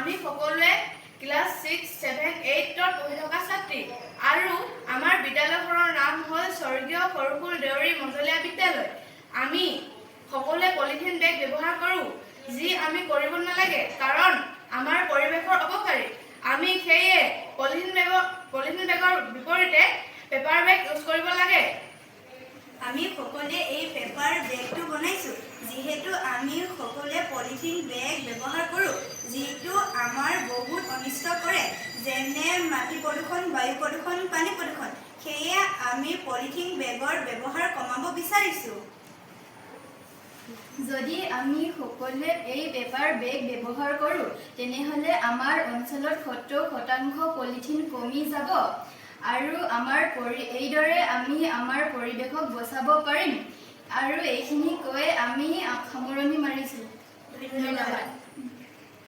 আমি সকলোৱে ক্লাছ 6, 7, 8ত পঢ়ি থকা ছাত্ৰী আৰু আমাৰ বিদ্যালয়খনৰ নাম হ'ল স্বৰ্গীয় সৰুকুল দেউৰী মজলীয়া বিদ্যালয়। আমি সকলোৱে পলিথিন বেগ ব্যৱহাৰ কৰোঁ, যি আমি কৰিব নালাগে কাৰণ আমাৰ পৰিৱেশৰ অপকাৰী। আমি সেয়ে পলিথিন বেগৰ বিপৰীতে পেপাৰ বেগ ইউজ কৰিব লাগে। আমি সকলোৱে এই পেপাৰ বেগটো বনাইছোঁ যিহেতু আমি সকলোৱে পলিথিন বেগ ব্যৱহাৰ কৰোঁ, যিটো আমাৰ বহুত অনিষ্ট কৰে, যেনে মাটি প্ৰদূষণ, বায়ু প্ৰদূষণ, পানী প্ৰদূষণ। সেয়ে আমি পলিথিন বেগৰ ব্যৱহাৰ কমাব বিচাৰিছোঁ। যদি আমি সকলোৱে এই পেপাৰ বেগ ব্যৱহাৰ কৰোঁ তেনেহ'লে আমাৰ অঞ্চলত 70% পলিথিন কমি যাব আৰু এইদৰে আমি আমাৰ পৰিৱেশক বচাব পাৰিম। আৰু এইখিনি কৈ আমি সামৰণি মাৰিছোঁ। ধন্যবাদ।